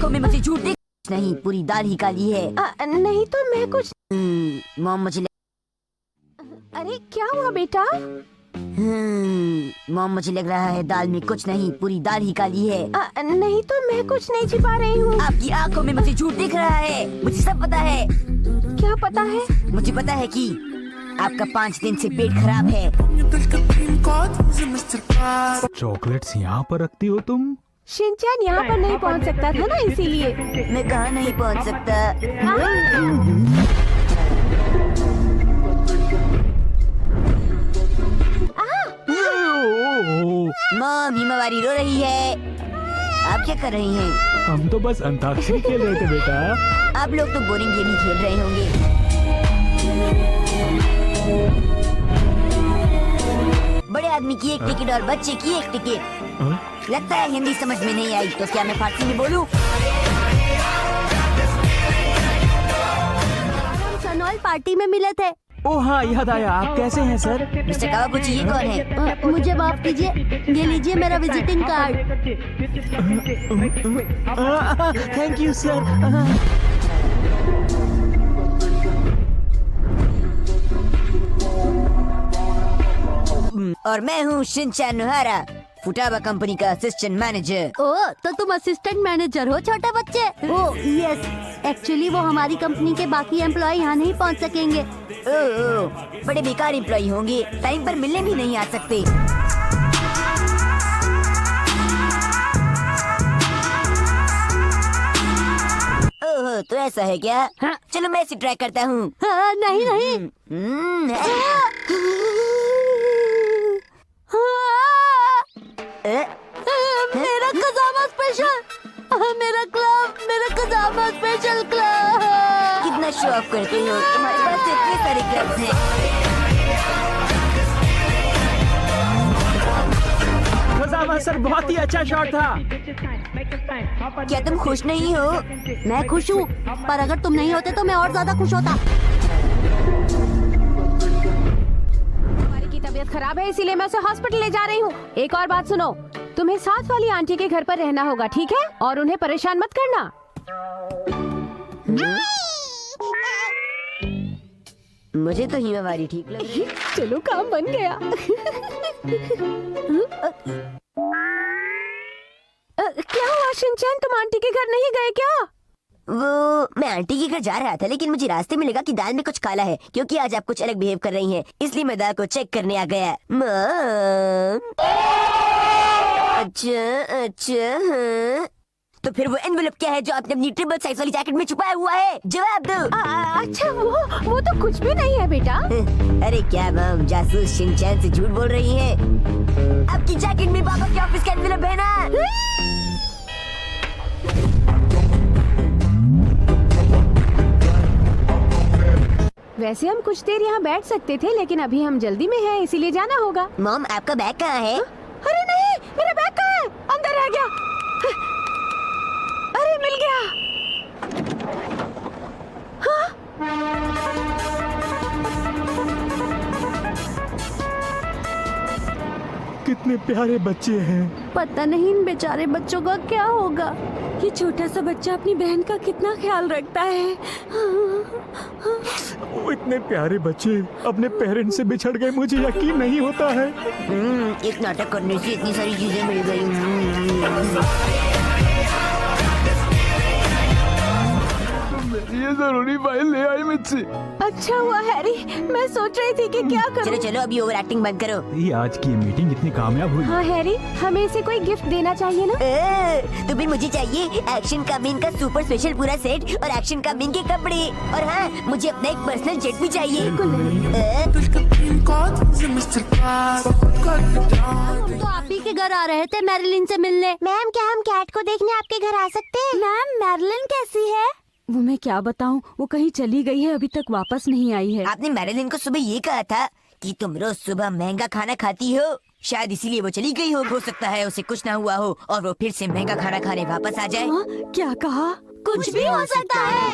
आंखों में मुझे झूठ दिख नहीं, पूरी दाल ही काली है। नहीं तो मैं कुछ। मॉम मुझे अरे क्या हुआ बेटा? मॉम मुझे लग रहा है दाल में कुछ नहीं, पूरी दाल ही काली है। नहीं तो मैं कुछ नहीं छिपा रही हूँ। आपकी आंखों में मुझे झूठ दिख रहा है, मुझे सब पता है। क्या पता है? मुझे पता है कि आपका 5 दिन से पेट खराब है। चॉकलेट्स यहाँ पर रखती हो तुम? शिनचैन यहाँ पर नहीं पहुँच सकता था ना, इसीलिए। मैं कहाँ नहीं पहुँच सकता। मॉम हिमावारी रो रही है। आप क्या कर रही हैं? हम तो बस अंताक्षरी खेल रहे थे बेटा। आप लोग तो बोरिंग गेम ही खेल रहे होंगे। बड़े आदमी की एक टिकट और बच्चे की एक टिकट। लगता है हिंदी समझ में नहीं आई, तो क्या मैं फारसी में बोलूं? सनोल पार्टी में मिले थे। ओह हाँ, याद आया। आप कैसे हैं सर? मिस्टर कावागुची, ये कौन है? मुझे माफ कीजिए, ये लीजिए मेरा visiting card. Thank you sir. और मैं हूँ शिनचैन नोहारा, फुटाबा कंपनी का असिस्टेंट मैनेजर। ओ, तो तुम असिस्टेंट मैनेजर हो छोटे बच्चे? ओ यस, एक्चुअली वो हमारी कंपनी के बाकी एम्प्लॉय यहाँ नहीं पहुँच सकेंगे। ओह, बड़े बेकार एम्प्लॉय होंगे, टाइम पर मिलने भी नहीं आ सकते। ओह, तो ऐसा है क्या? हाँ। चलो मैं इसे ट्राई करता हूँ। नहीं नहीं। मेरा कजामा स्पेशल, मेरा क्लब, मेरा कजामा स्पेशल क्लब। कितना शो ऑफ करते हो, तुम्हारे पास तो इतने सारे क्लब्स हैं। खजामा सर बहुत ही अच्छा शॉट था। क्या तुम खुश नहीं हो? मैं खुश हूँ, पर अगर तुम नहीं होते तो मैं और ज्यादा खुश होता। हमारी की तबीयत खराब है, इसीलिए मैं उसे हॉस्पिटल ले जा रही हूँ। एक और बात सुनो, तुम्हें साथ वाली आंटी के घर पर रहना होगा, ठीक है? और उन्हें परेशान मत करना। मुझे तो हिमावारी ठीक लग रही है। चलो काम बन गया। क्या हुआ शिनचैन, तुम आंटी के घर नहीं गए क्या? वो मैं आंटी के घर जा रहा था, लेकिन मुझे रास्ते में लगा कि दाल में कुछ काला है, क्योंकि आज आप कुछ अलग बिहेव कर रही हैं, इसलिए मैं दाल को चेक करने आ गया। अच्छा हाँ। तो फिर वो एनवेलप क्या है जो आपने अपनी ट्रिपल साइज वाली जैकेट में छुपाया हुआ है? जवाब दो। अच्छा वो तो कुछ भी नहीं है बेटा। अरे क्या मैम, जासूस शिनचैन से झूठ बोल रही है। आपकी जैकेट में पापा के ऑफिस का एनवेलप है ना? वैसे हम कुछ देर यहाँ बैठ सकते थे, लेकिन अभी हम जल्दी में हैं, इसीलिए जाना होगा। मॉम आपका बैग कहाँ है? अरे नहीं, मेरा बैग कहाँ है? अंदर रह गया। अरे मिल गया। हाँ? कितने प्यारे बच्चे हैं। पता नहीं इन बेचारे बच्चों का क्या होगा। ये छोटा सा बच्चा अपनी बहन का कितना ख्याल रखता है। वो इतने प्यारे बच्चे अपने पेरेंट्स से बिछड़ गए, मुझे यकीन नहीं होता है। एक नाटक करने से इतनी सारी चीजें मिल गई। ये जरूरी फाइल ले आई मुझसे। अच्छा हुआ हैरी, मैं सोच रही थी कि क्या करूं। चलो चलो अभी ओवर एक्टिंग बंद करो। ये आज की मीटिंग इतनी कामयाब हुई। हाँ हैरी, हमें इसे कोई गिफ्ट देना चाहिए ना। तो फिर मुझे चाहिए एक्शन का मीन का सुपर स्पेशल पूरा सेट और एक्शन का मीन के कपड़े, और हाँ मुझे अपना एक पर्सनल जेट भी चाहिए। तो आप ही के घर आ रहे थे मैरिलिन से मिलने। मैम क्या हम कैट को देखने आपके घर आ सकते हैं? मैम मैरिलिन कैसी है? वो मैं क्या बताऊं, वो कहीं चली गई है, अभी तक वापस नहीं आई है। आपने मैरिलिन को सुबह ये कहा था कि तुम रोज सुबह महंगा खाना खाती हो, शायद इसीलिए वो चली गई हो सकता है उसे कुछ ना हुआ हो और वो फिर से महंगा खाना खाने वापस आ जाए। क्या कहा? कुछ भी हो सकता है।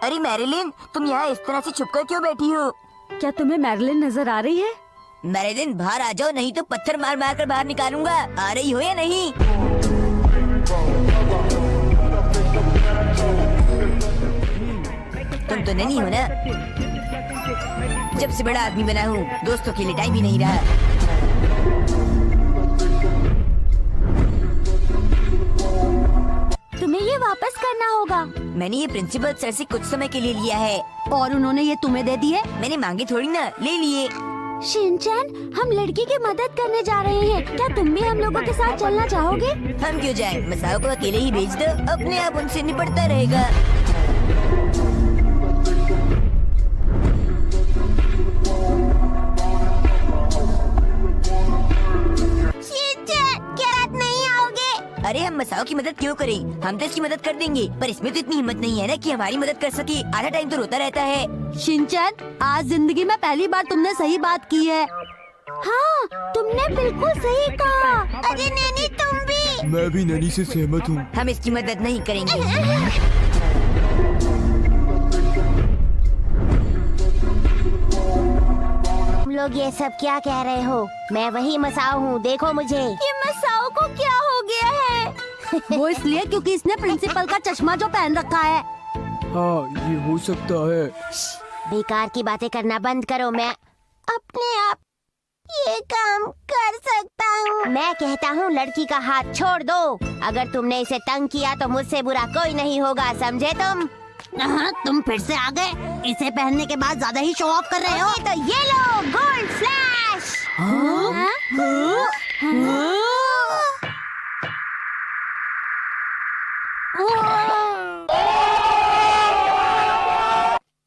अरे मैरिलिन, तुम यहाँ इस तरह से छुपकर क्यों बैठी हो? क्या तुम्हें मैरिलिन नजर आ रही है? मैरिलिन बाहर आ जाओ, नहीं तो पत्थर मार मार कर बाहर निकालूंगा। आ रही हो या नहीं? तुम तो नहीं हो ना? जब से बड़ा आदमी बना हूँ दोस्तों के लिए टाइम भी नहीं रहा। तुम्हें ये वापस करना होगा। मैंने ये प्रिंसिपल सर से कुछ समय के लिए लिया है। और उन्होंने ये तुम्हें दे दिए? मैंने मांगे थोड़ी ना, ले लिए। शिनचैन, हम लड़की की मदद करने जा रहे हैं, क्या तुम भी हम लोगों के साथ चलना चाहोगे? हम क्यों जाएं? मसाओ को अकेले ही भेज दो, अपने आप उनसे निपटता रहेगा। शिनचैन, क्या रात नहीं आओगे? अरे हम मसाओ की मदद क्यों करें? हम तो इसकी मदद कर देंगे, पर इसमें तो इतनी हिम्मत नहीं है ना कि हमारी मदद कर सके। आधा टाइम तो रोता रहता है। शिनचैन, आज जिंदगी में पहली बार तुमने सही बात की है। हाँ, तुमने बिल्कुल सही कहा। अरे नैनी, तुम भी। मैं भी नैनी से सहमत हूँ। हम इसकी मदद नहीं करेंगे। तुम लोग ये सब क्या कह रहे हो? मैं वही मसाओ हूँ, देखो मुझे। ये मसाओ को क्या हो गया है? वो इसलिए क्योंकि इसने प्रिंसिपल का चश्मा जो पहन रखा है। हाँ, ये हो सकता है। बेकार की बातें करना बंद करो। मैं अपने आप ये काम कर सकता हूँ। मैं कहता हूँ लड़की का हाथ छोड़ दो। अगर तुमने इसे तंग किया तो मुझसे बुरा कोई नहीं होगा, समझे तुम? हाँ, तुम फिर से आ गए। इसे पहनने के बाद ज्यादा ही शो ऑफ कर रहे हो। ओके, तो ये लो गोल्ड फ्लैश।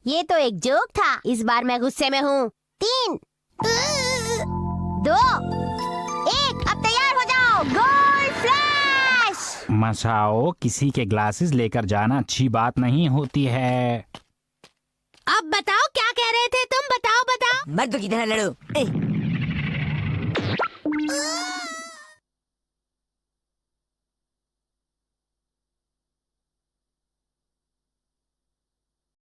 ये तो एक जोक था। इस बार मैं गुस्से में हूँ। 3, 2, 1, अब तैयार हो जाओ। Gold flash. मसाओ, किसी के ग्लासेस लेकर जाना अच्छी बात नहीं होती है। अब बताओ क्या कह रहे थे तुम? बताओ बताओ। मर्दों की तरह लड़ो।